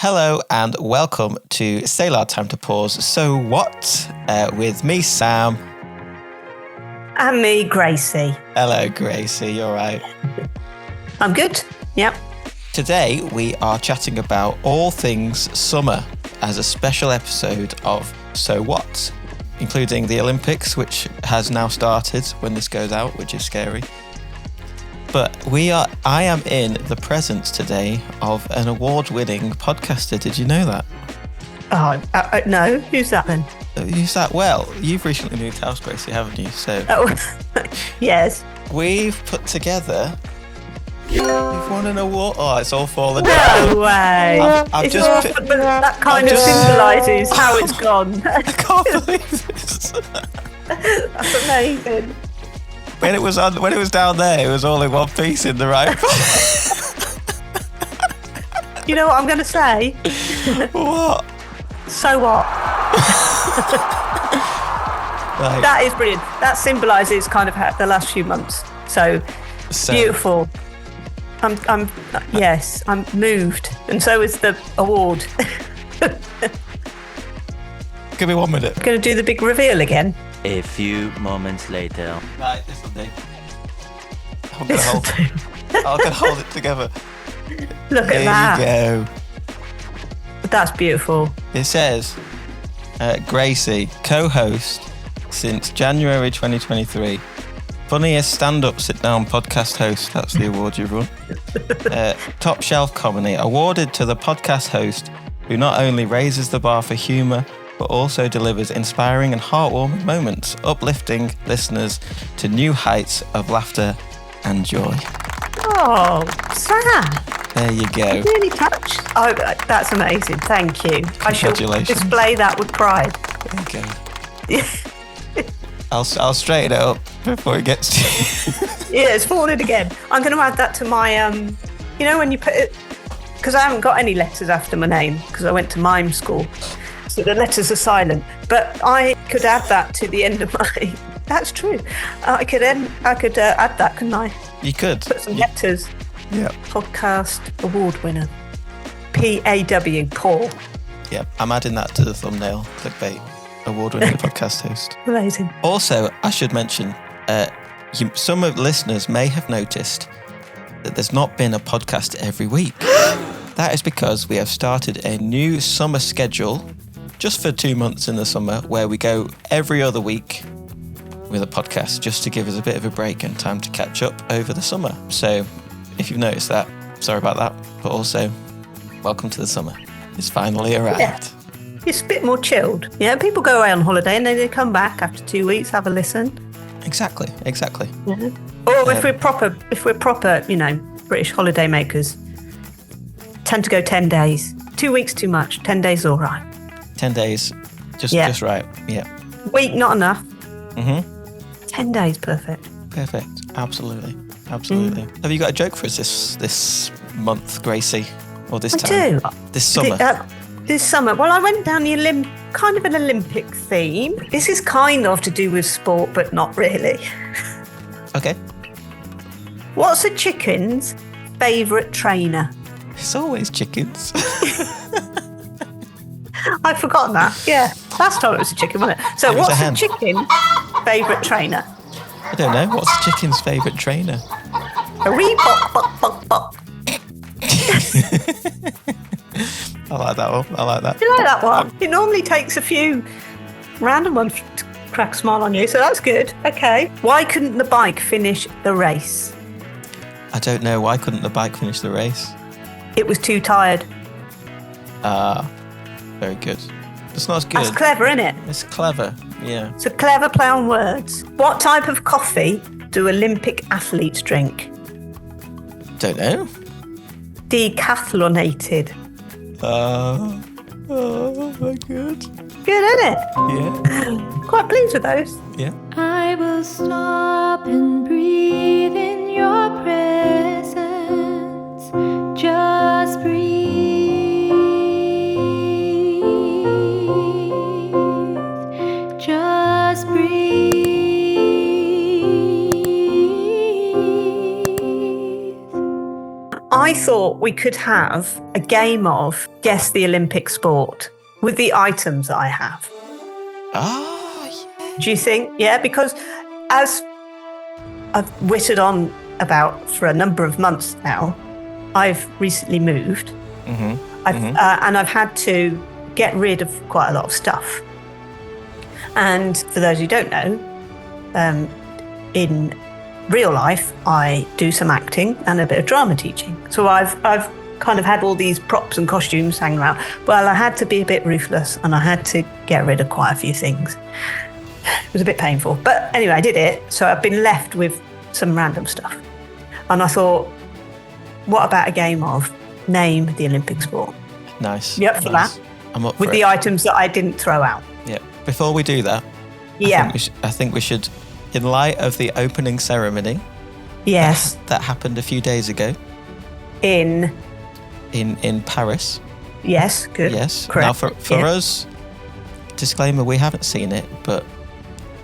Hello and welcome to Selah, Time to Pause. So what? With me, Sam. And me, Gracie. Hello, Gracie. You all right? I'm good. Yep. Today we are chatting about all things summer as a special episode of So What, including the Olympics, which has now started when this goes out, which is scary. But I am in the presence today of an award-winning podcaster. Did you know that? Oh, no. Who's that then? Who's that? Well, you've recently moved house, Gracie, haven't you? So Yes. we've put together. You've won an award. Oh, it's all fallen down. No way. I've It's just awful, but that kind of symbolises how it's gone. I can't believe this. That's amazing. When it was down there, it was all in one piece in the right place. You know what I'm going to say? What? So what? Like, That is brilliant. That symbolises kind of the last few months. So beautiful. I'm moved, and so is the award. Give me 1 minute. Going to do the big reveal again. A few moments later. Right, this will do. I'm gonna hold it together. Look at that. There you go. That's beautiful. It says, Gracie, co-host since January 2023. Funniest stand-up sit-down podcast host. That's the award you've won. Top shelf comedy awarded to the podcast host who not only raises the bar for humour but also delivers inspiring and heartwarming moments, uplifting listeners to new heights of laughter and joy. Oh, Sam. There you go. Really touched. Oh, that's amazing. Thank you. I shall Congratulations. display that with pride. There you go. I'll straighten it up before it gets to you. Yeah, it's fallen again. I'm going to add that to my, when you put it, because I haven't got any letters after my name because I went to mime school. So the letters are silent. But I could add that to the end of my... That's true. I could add that, couldn't I? You could. Put some letters. Yeah. Podcast award winner. PAW, Paul. Yeah, I'm adding that to the thumbnail. Clickbait. Award-winning podcast host. Amazing. Also, I should mention, some of the listeners may have noticed that there's not been a podcast every week. That is because we have started a new summer schedule just for 2 months in the summer where we go every other week with a podcast just to give us a bit of a break and time to catch up over the summer. So if you've noticed that, sorry about that, but also welcome to the summer. It's finally arrived. Yeah. It's a bit more chilled. Yeah, people go away on holiday and then they come back after 2 weeks, have a listen. Exactly. Yeah. Or if we're proper, British holiday makers, tend to go 10 days. 2 weeks too much. 10 days all right. 10 days, just right. Yeah. Week not enough. 10 days perfect. Perfect. Absolutely. Have you got a joke for us this month, Gracie, or this time? I do. This summer. This summer. Well, I went down the kind of an Olympic theme. This is kind of to do with sport, but not really. Okay. What's a chicken's favourite trainer? It's always chickens. I'd forgotten that. Yeah. Last time it was a chicken, wasn't it? So what's a chicken's favourite trainer? I don't know. What's a chicken's favourite trainer? A Reebok, bok. I like that one. I like that. Do you like that one? It normally takes a few random ones to crack a smile on you, so that's good. Okay. Why couldn't the bike finish the race? I don't know. Why couldn't the bike finish the race? It was too tired. Very good. It's not as good. That's clever, isn't it? It's clever. Yeah. It's a clever play on words. What type of coffee do Olympic athletes drink? Don't know. Decathlon-ated. Oh my god. Good, isn't it? Yeah. Quite pleased with those. Yeah. I will stop and breathe in your presence. Just breathe. Just breathe. I thought we could have a game of Guess the Olympic Sport with the items that I have. Oh, yeah. Do you think? Yeah, because as I've whittled on about for a number of months now, I've recently moved. And I've had to get rid of quite a lot of stuff. And for those who don't know, in real life, I do some acting and a bit of drama teaching. So I've kind of had all these props and costumes hanging around. Well, I had to be a bit ruthless and I had to get rid of quite a few things. It was a bit painful. But anyway, I did it. So I've been left with some random stuff. And I thought, what about a game of Name the Olympic Sport? Nice. You up for that? I'm up for with the items that I didn't throw out. Yeah. Before we do that, I think we should, in light of the opening ceremony. Yes. That happened a few days ago. In Paris. Yes, good. Yes. Correct. Now for us, disclaimer, we haven't seen it, but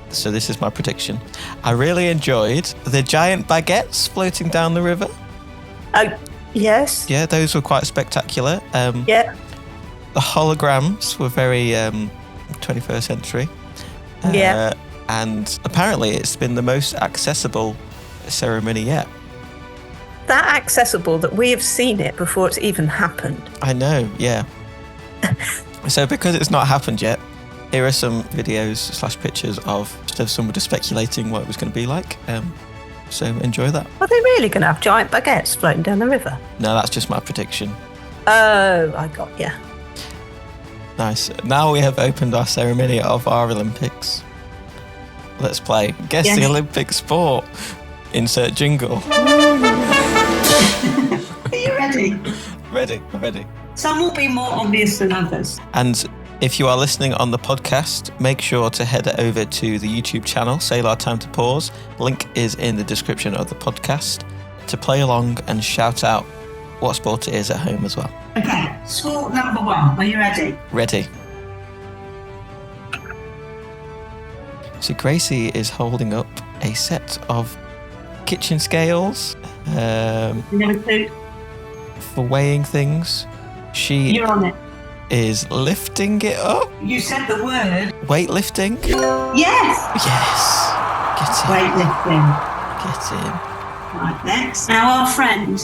so this is my prediction. I really enjoyed the giant baguettes floating down the river. Oh, yes. Yeah, those were quite spectacular. Yeah. The holograms were very 21st century. Yeah. And apparently it's been the most accessible ceremony yet. That accessible that we have seen it before it's even happened. I know, yeah. So because it's not happened yet, here are some videos / pictures of somebody speculating what it was going to be like. So enjoy that. Are they really going to have giant baguettes floating down the river? No, that's just my prediction. Oh, I got you. Nice. Now we have opened our ceremony of our Olympics. Let's play Guess the Olympic Sport. Insert jingle. Are you ready? Ready. Some will be more obvious than others. And if you are listening on the podcast, make sure to head over to the YouTube channel, Selah Time to Pause. Link is in the description of the podcast to play along and shout out what sport it is at home as well. Okay, sport number 1. Are you ready? Ready. So Gracie is holding up a set of kitchen scales Number 2. for weighing things. She You're on it. is lifting it up. You said the word. Weightlifting. Yes. Yes. Get in. Weightlifting. Get in. Right, next. Now our friend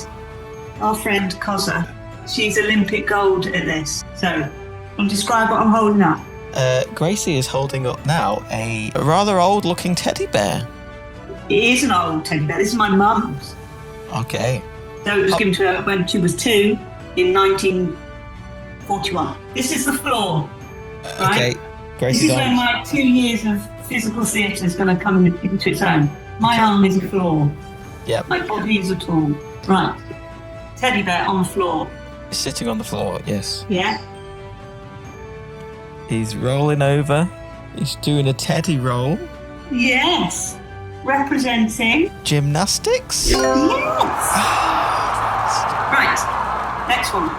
Koza, she's Olympic gold at this. So, I'll describe what I'm holding up. Gracie is holding up now a rather old-looking teddy bear. It is an old teddy bear. This is my mum's. Okay. So it was given to her when she was 2 in 1941. This is the floor. Right? Okay. Gracie, This is where my 2 years of physical theatre is going to come into its own. My arm is the floor. Yep. My body is a tool. Right. Teddy bear on the floor. Sitting on the floor, yes. Yeah. He's rolling over. He's doing a teddy roll. Yes. Representing. Gymnastics? Yes. Right. Next one.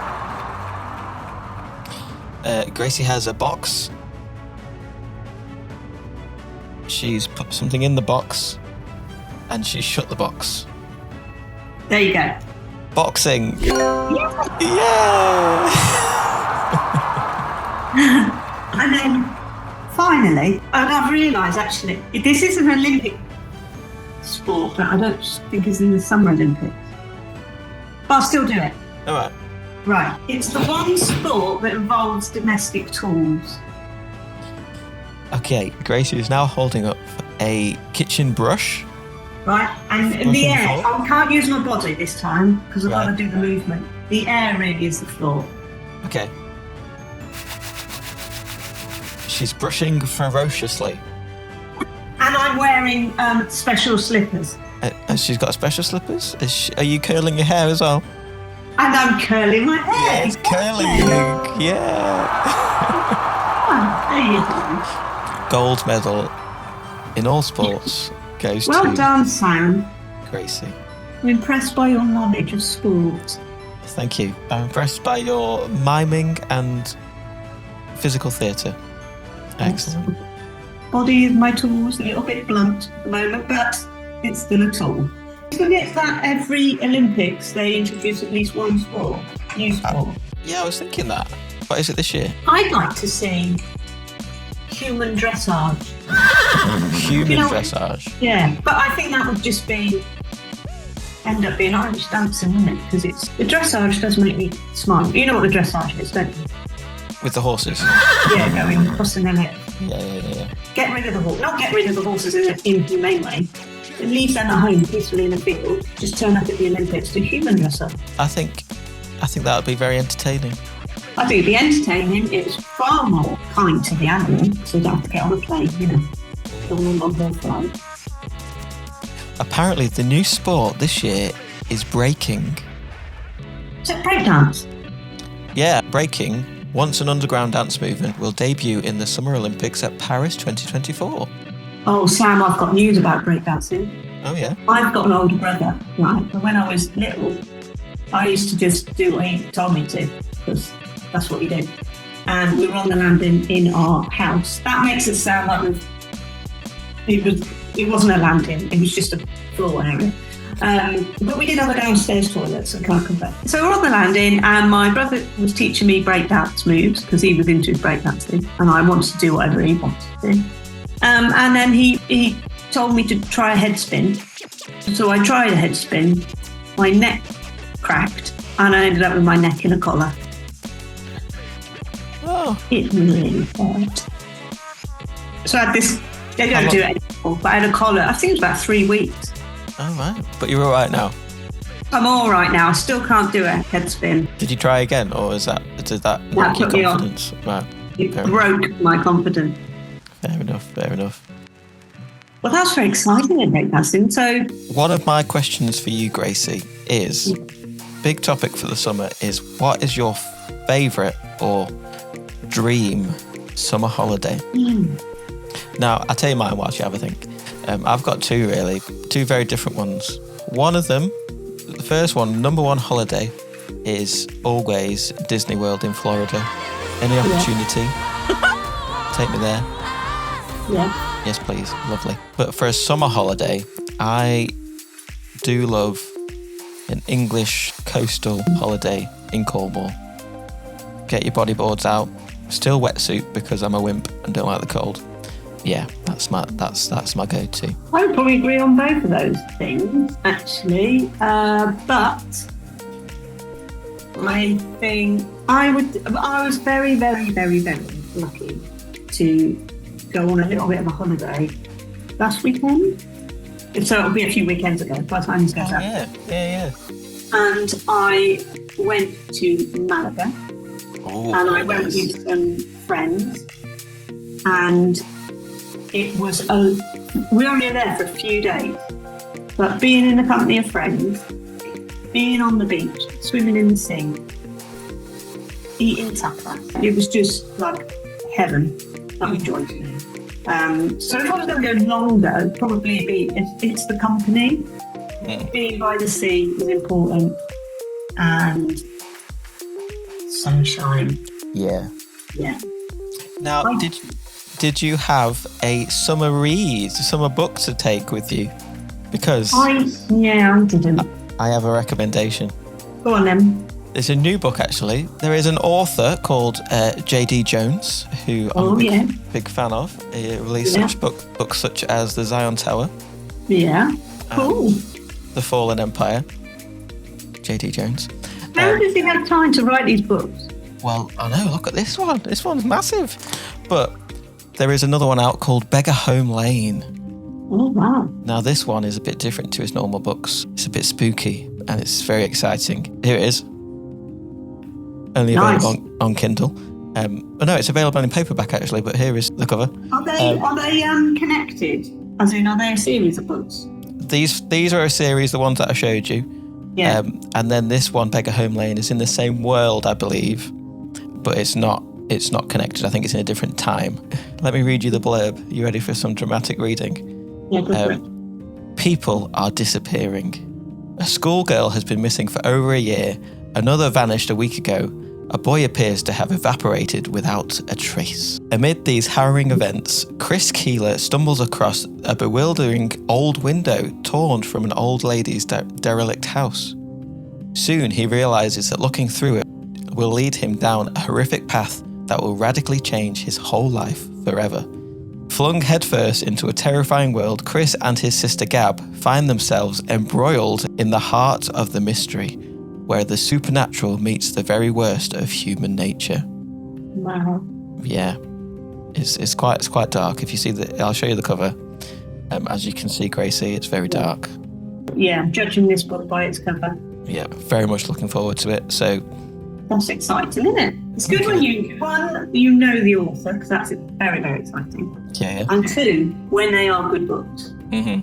Gracie has a box. She's put something in the box and she's shut the box. There you go. Boxing. Yeah. Yeah. And then finally, and I've realised actually, this is an Olympic sport, but I don't think it's in the Summer Olympics. But I'll still do it. All right. Right. It's the one sport that involves domestic tools. Okay, Gracie is now holding up a kitchen brush. Right. And in the air, I can't use my body this time because I've got to do the movement. The air really is the floor. Okay. She's brushing ferociously. And I'm wearing special slippers. She's got special slippers? Are you curling your hair as well? And I'm curling my hair. Yeah, it's curling. Yeah. There you go. Gold medal in all sports goes Well to done, Sam. Gracie. I'm impressed by your knowledge of sport. Thank you. I'm impressed by your miming and physical theatre. Excellent. Body of my tool is a little bit blunt at the moment, but it's still a tool. Isn't it that every Olympics they introduce at least one sport, new sport? Yeah, I was thinking that. What is it this year? I'd like to see human dressage. Human dressage. Yeah, but I think that would just end up being Irish dancing, wouldn't it? Because the dressage does make me smile. You know what the dressage is, don't you? With the horses. Yeah, going crossing their legs. Yeah. Get rid of the horse. Not get rid of the horses in an inhumane way. Leave them at home peacefully in a field. Just turn up at the Olympics to human dressage. I think that would be very entertaining. I think it'd be entertaining. It's far more kind to the animal, so they don't have to get on a plane, you know. Going on their flight. Apparently, the new sport this year is breaking. Is it breakdance? Yeah, breaking, once an underground dance movement, will debut in the Summer Olympics at Paris 2024. Oh, Sam, I've got news about breakdancing. Oh, yeah? I've got an older brother, right? And when I was little, I used to just do what he told me to, because that's what he did. And we were on the landing in our house. That makes it sound like it wasn't a landing, it was just a floor area. But we did have a downstairs toilet, so I can't compare. So we're on the landing, and my brother was teaching me breakdance moves, because he was into his breakdancing, and I wanted to do whatever he wanted to do. And then he told me to try a head spin. So I tried a head spin, my neck cracked, and I ended up with my neck in a collar. Oh. It really hurt. So I had this, they don't do it anymore, but I had a collar, I think it was about 3 weeks. Oh, right. But you're all right now? I'm all right now, I still can't do a head spin. Did you try again, or did that knock your put me off. confidence? Right. It broke my confidence. Fair enough. Well, that's very exciting at breakdancing. So, one of my questions for you, Gracie, is big topic for the summer is what is your favourite or dream summer holiday? Now, I'll tell you mine whilst you have a think. I've got two very different ones. One of them, the first one, number one holiday, is always Disney World in Florida. Any opportunity, take me there. yeah. Yes, please. Lovely. But for a summer holiday, I do love an English coastal holiday in Cornwall. Get your bodyboards out. Still wetsuit because I'm a wimp and don't like the cold. Yeah, that's my go-to. I would probably agree on both of those things, actually. But I think I was very, very, very, very lucky to go on a little bit of a holiday last weekend. So it'll be a few weekends ago by the time this goes out. Yeah. And I went to Malaga. Oh, and I went with some friends. And it was we were only there for a few days. But being in the company of friends, being on the beach, swimming in the sea, eating tapas, it was just like heaven. I enjoyed it. So if I was going to go longer, it'd probably be it's the company. Being by the sea is important, and sunshine. Yeah. Now, I- did you have a summer book to take with you? Because I didn't. I have a recommendation. Go on then. There's a new book, actually. There is an author called J.D. Jones, who I'm a big fan of. He released such books such as The Zion Tower. Yeah. Cool. The Fallen Empire. J.D. Jones. How does he have time to write these books? Well, I know. Look at this one. This one's massive. But there is another one out called Beggar Home Lane. Oh, wow. Now, this one is a bit different to his normal books. It's a bit spooky and it's very exciting. Here it is. Only available on Kindle. No, it's available in paperback actually, but here is the cover. Are they connected? As in, are they a series of books? These are a series, the ones that I showed you. Yeah. And then this one, Beggar Home Lane, is in the same world, I believe, but it's not connected. I think it's in a different time. Let me read you the blurb. You ready for some dramatic reading? Yeah, go for it. People are disappearing. A schoolgirl has been missing for over a year. Another vanished a week ago. a boy appears to have evaporated without a trace. Amid these harrowing events, Chris Keeler stumbles across a bewildering old window torn from an old lady's derelict house. Soon he realizes that looking through it will lead him down a horrific path that will radically change his whole life forever. Flung headfirst into a terrifying world, Chris and his sister Gab find themselves embroiled in the heart of the mystery, where the supernatural meets the very worst of human nature. Wow. Yeah, it's quite dark. If you see I'll show you the cover. As you can see, Gracie, it's very dark. Yeah, I'm judging this book by its cover. Yeah, very much looking forward to it. So that's exciting, isn't it? It's good when you know the author, because that's very, very exciting. Yeah. And two, when they are good books,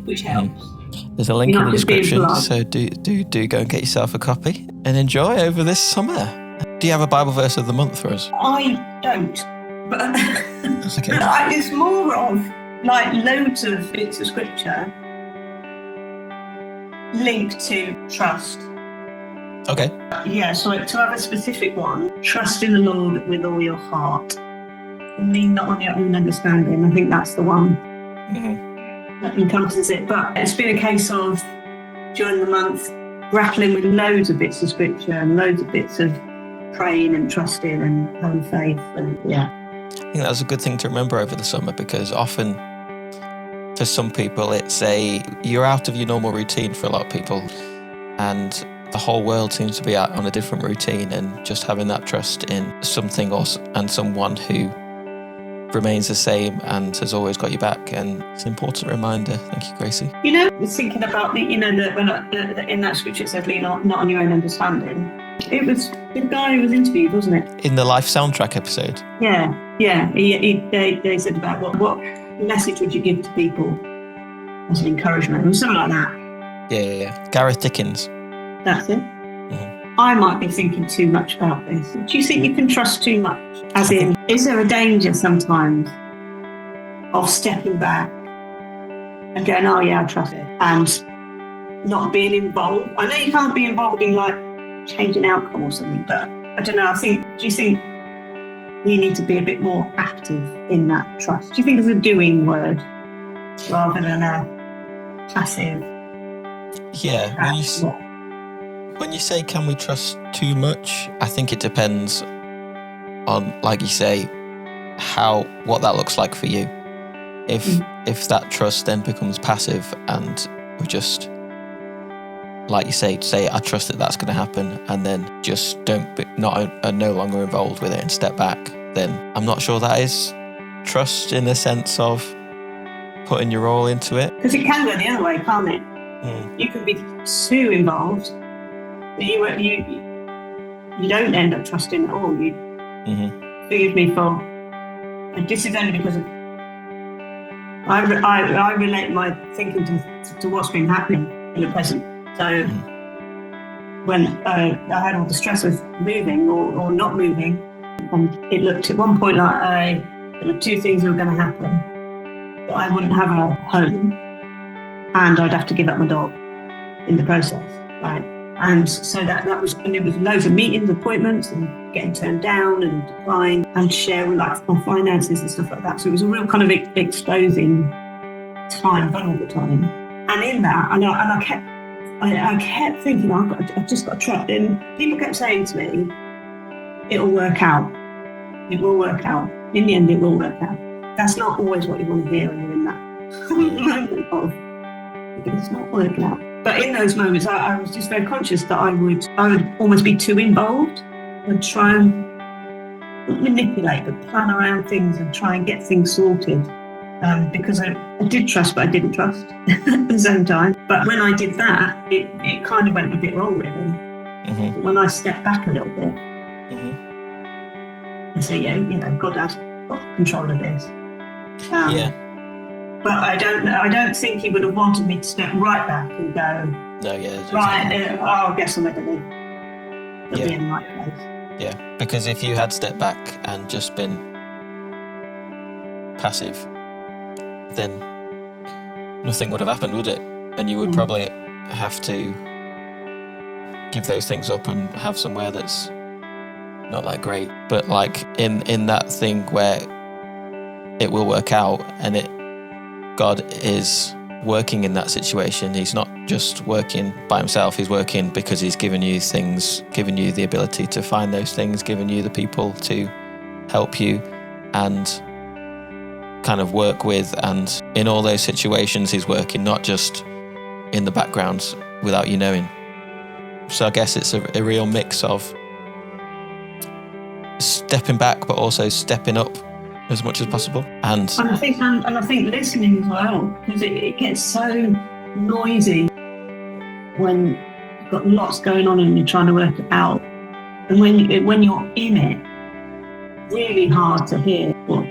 which helps. There's a link in the description, so do go and get yourself a copy and enjoy over this summer. Do you have a Bible verse of the month for us? I don't, but That's okay. It's more of like loads of bits of scripture linked to trust. Okay. Yeah, so to have a specific one, trust in the Lord with all your heart. And lean not on your own understanding. I think that's the one that encompasses it. But it's been a case of, during the month, grappling with loads of bits of scripture and loads of bits of praying and trusting and having faith. And yeah. I think that's a good thing to remember over the summer, because often for some people you're out of your normal routine for a lot of people, and the whole world seems to be out on a different routine, and just having that trust in something and someone who remains the same and has always got your back, and it's an important reminder. Thank you, Gracie. You know, I was thinking about when in that scripture it says, lean not on your own understanding. It was the guy who was interviewed, wasn't it? In the Life soundtrack episode. Yeah. They said about what message would you give to people as an encouragement, or something like that. Yeah. Gareth Dickens. That's it. I might be thinking too much about this. Do you think you can trust too much? As in, is there a danger sometimes of stepping back and going, oh yeah, I trust it, and not being involved? I know you can't be involved in like changing outcome or something, but I don't know. Do you think we need to be a bit more active in that trust? Do you think it's a doing word rather than a passive? Yeah. When you say, can we trust too much? I think it depends on, like you say, what that looks like for you. If that trust then becomes passive and we just, like you say, I trust that's going to happen, and then just are no longer involved with it and step back, then I'm not sure that is trust in the sense of putting your all into it. Because it can go the other way, can't it? You can be too involved. You don't end up trusting at all. Forgive me for, and this is only because I relate my thinking to what's been happening in the present. So when I had all the stress of moving or not moving, and it looked at one point like there were two things that were going to happen. That I wouldn't have a home, and I'd have to give up my dog in the process, right? And so that was, and it was loads of meetings, appointments, and getting turned down and declined, and sharing like my finances and stuff like that. So it was a real kind of exposing time, vulnerable time. And in that, I kept thinking, I've just got to trust. And people kept saying to me, "It'll work out. It will work out. In the end, it will work out." That's not always what you want to hear when you're in that moment of it's not working out. But in those moments, I was just very conscious that I would almost be too involved and try and not manipulate, but plan around things and try and get things sorted. Because I did trust, but I didn't trust at the same time. But when I did that, it kind of went a bit wrong, really. But when I stepped back a little bit and say, God has got control of this. But I don't think he would have wanted me to step right back and go, I guess I'm at the be in the right place. Yeah, because if you had stepped back and just been passive, then nothing would have happened, would it? And you would probably have to give those things up and have somewhere that's not that great, but like in that thing where it will work out, and God is working in that situation. He's not just working by himself, he's working because he's given you things, given you the ability to find those things, given you the people to help you and kind of work with. And in all those situations he's working, not just in the background without you knowing. So I guess it's a real mix of stepping back but also stepping up as much as possible. And I think listening as well, because it gets so noisy when you've got lots going on and you're trying to work it out. And when you're in it, really hard to hear what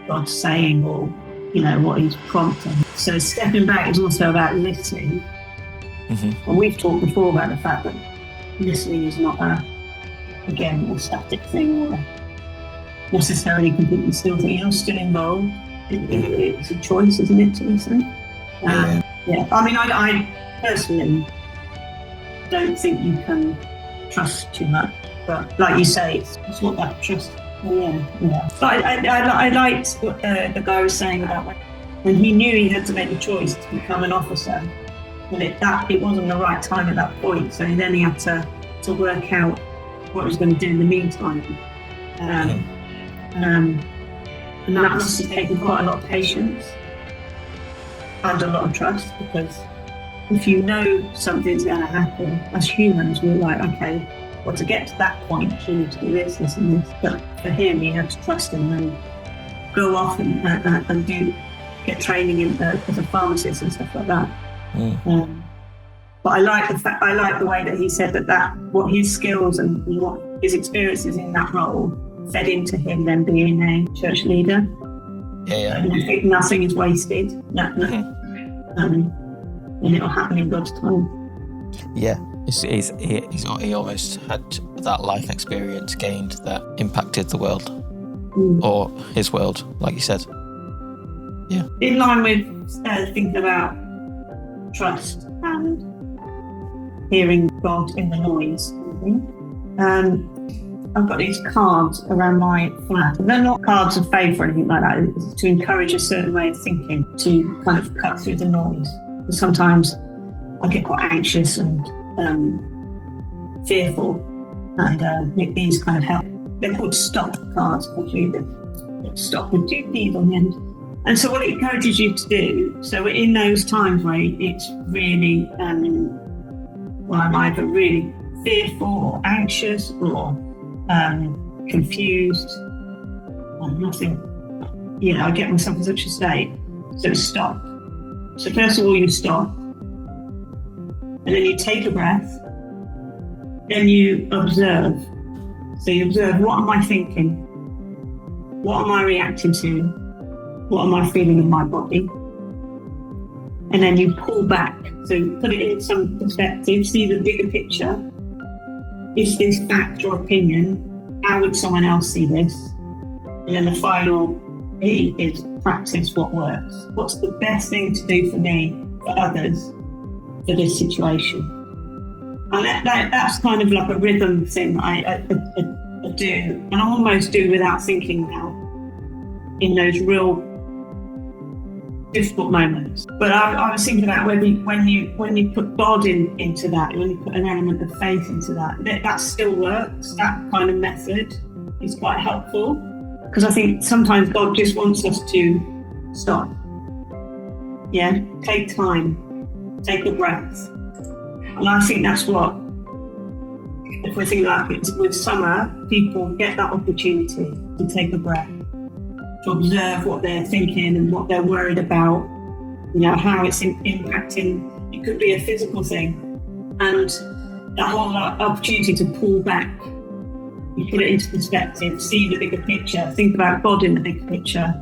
God's saying or, you know, what he's prompting. So stepping back is also about listening. Mm-hmm. And we've talked before about the fact that listening is not a static thing or necessarily completely still thing. You're still involved. It's a choice, isn't it, to listen? Yeah. I mean, I personally don't think you can trust too much, but like you say, it's what that trust. Yeah. But I liked what the guy was saying about when he knew he had to make the choice to become an officer. Well, it wasn't the right time at that point, so then he had to work out what he was going to do in the meantime. And that must have taken quite a lot of patience and a lot of trust, because if you know something's going to happen, as humans, we're like, okay, well, to get to that point, you need to do this, this, and this. But for him, he had to trust him and go off and get training as a pharmacist and stuff like that. But I like the way that he said that what his skills and what his experiences in that role fed into him then being a church leader. And I think nothing is wasted. And it'll happen in God's time. Yeah, he almost had that life experience gained that impacted the world, or his world, like you said. Yeah. In line with thinking about trust and hearing God in the noise. I've got these cards around my flat. They're not cards of faith or anything like that. It's to encourage a certain way of thinking, to kind of cut through the noise. Sometimes I get quite anxious and fearful, and these kind of help. They're called STOPP cards, actually. Stop with two P's on the end. And so what it encourages you to do, so in those times where it's really, I'm either really fearful or anxious or confused or nothing, I get myself in such a state. So stop. So first of all, you stop. And then you take a breath. Then you observe. So you observe, what am I thinking? What am I reacting to? What am I feeling in my body? And then you pull back. So put it in some perspective, see the bigger picture. Is this fact or opinion? How would someone else see this? And then the final E is practice what works. What's the best thing to do for me, for others, for this situation? And that's kind of like a rhythm thing I do, and I almost do without thinking now, in those real difficult moments. But I was thinking about when you put God into that, when you put an element of faith into that still works. That kind of method is quite helpful, because I think sometimes God just wants us to stop. Yeah, take time, take a breath. And I think that's what, if we're thinking like it with summer, people get that opportunity to take a breath, to observe what they're thinking and what they're worried about, how it's impacting. It could be a physical thing, and that whole opportunity to pull back, you put it into perspective, see the bigger picture, think about God in the bigger picture.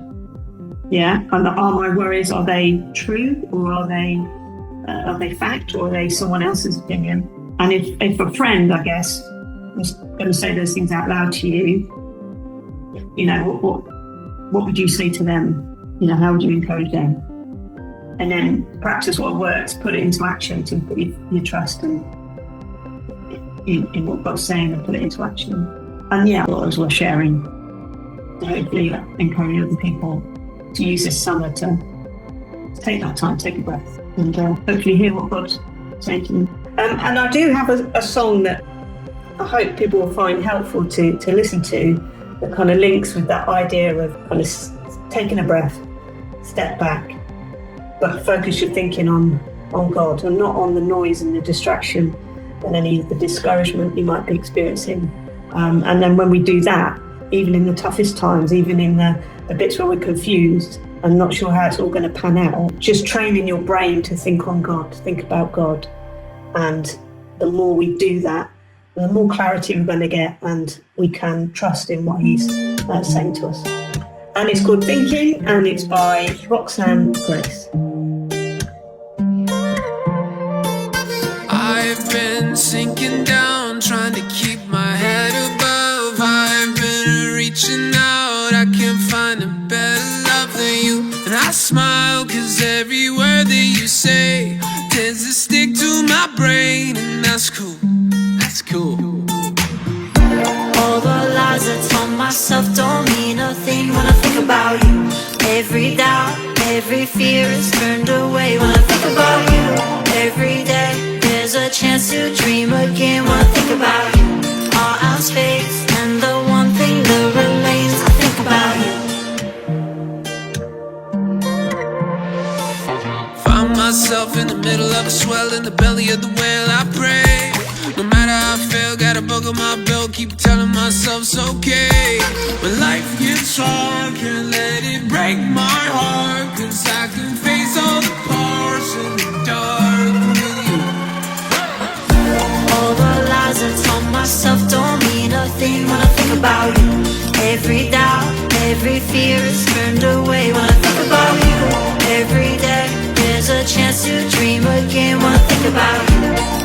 Yeah, and are my worries, are they true, or are they fact, or are they someone else's opinion? And if a friend, I guess, was going to say those things out loud to you, what would you say to them? How would you encourage them? And then practice what works, put it into action, to put your trust in what God's saying and put it into action. And yeah, as we're sharing, hopefully encourage other people to use this summer to take that time, take a breath, and hopefully hear what God's saying to them. And I do have a song that I hope people will find helpful to listen to, that kind of links with that idea of kind of taking a breath, step back, but focus your thinking on God and not on the noise and the distraction and any of the discouragement you might be experiencing. And then when we do that, even in the toughest times, even in the bits where we're confused and not sure how it's all going to pan out, just training your brain to think on God, think about God. And the more we do that, the more clarity we're going to get, and we can trust in what He's saying to us. And it's called Thinking, and it's by Roxanne Grace. I've been sinking down, trying to keep my head above. I've been reaching out, I can't find a better love than you. And I smile, cause every word that you say tends to stick to my brain, and that's cool, that's cool. All the lies I told myself don't mean a thing when I think about you. Every doubt, every fear is turned away when I think about you. Every day there's a chance to dream again when I think about you. All else fades and the one thing that remains, I think about you. Find myself in the middle of a swell, in the belly of the whale, I pray. No matter how I fail, got a bug on my belt, keep telling myself it's okay. When life gets hard, can't let it break my heart, cause I can face all the parts in the dark with you. All the lies I told myself don't mean a thing when I think about you. Every doubt, every fear is turned away when I think about you. Every day there's a chance to dream again when I think about you.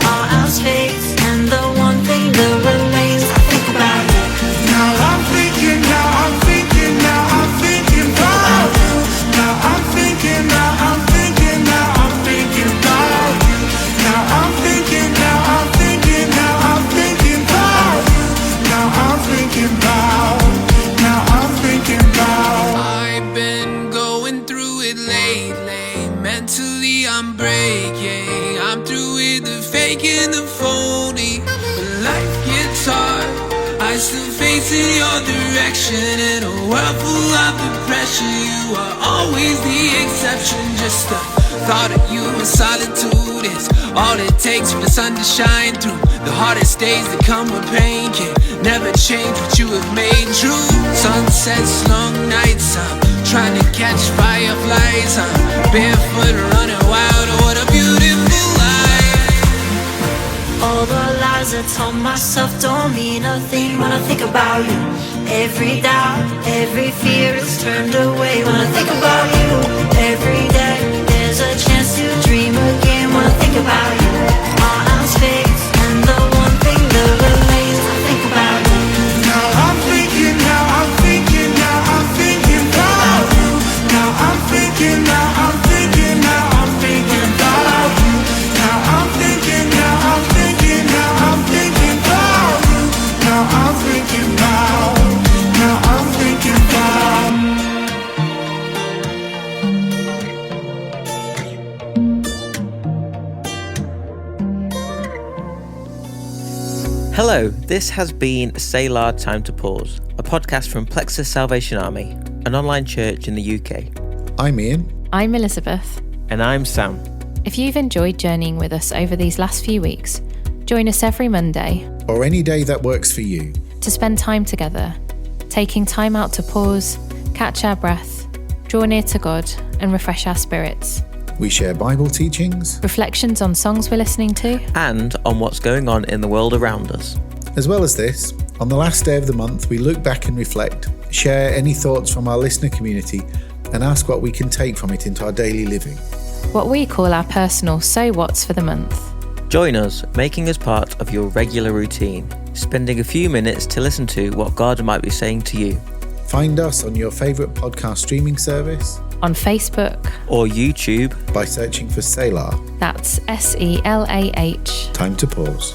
All else fades and the one thing that remains, I think about you. Now I'm thinking, now I'm thinking, now I'm thinking about you. Now I'm thinking, now I'm thinking, now I'm thinking about you. Now I'm thinking, now I'm thinking, now I'm thinking about you. Now I'm thinking about, now I'm thinking about. I've been going through it lately, mentally I'm breaking. I'm through with the fake and the phony. When life gets hard, I still face in your direction. In a world full of depression, you are always the exception. Just the thought of you in solitude is all it takes for the sun to shine through. The hardest days that come with pain can never change what you have made true. Sunsets, long nights, I'm trying to catch fireflies. I'm barefoot running wild, oh what a beautiful life. All the lies I told myself don't mean a thing when I think about you. Every doubt, every fear is turned away when I think about you. Every day there's a chance to dream again when I think about you. All else fades and the one thing that remains, I think about you. Now I'm thinking, now I'm thinking, now I'm thinking about you. Now I'm thinking, now I'm thinking, now I'm thinking about you. Now I'm thinking, now I'm thinking, now I'm thinking about you. Now I'm thinking about, now I'm thinking about. Hello, this has been Selah Time to Pause, a podcast from Plexus Salvation Army, an online church in the UK. I'm Ian. I'm Elizabeth. And I'm Sam. If you've enjoyed journeying with us over these last few weeks, join us every Monday Or any day that works for you. to spend time together, taking time out to pause, catch our breath, draw near to God and refresh our spirits. We share Bible teachings, Reflections on songs we're listening to, And on what's going on in the world around us. as well as this. On the last day of the month, we look back and reflect, share any thoughts from our listener community, and ask what we can take from it into our daily living. what we call our personal So What's for the month. Join us, making us part of your regular routine, spending a few minutes to listen to what God might be saying to you. Find us on your favourite podcast streaming service On Facebook, Or YouTube. by searching for Selah. that's SELAH. Time to pause.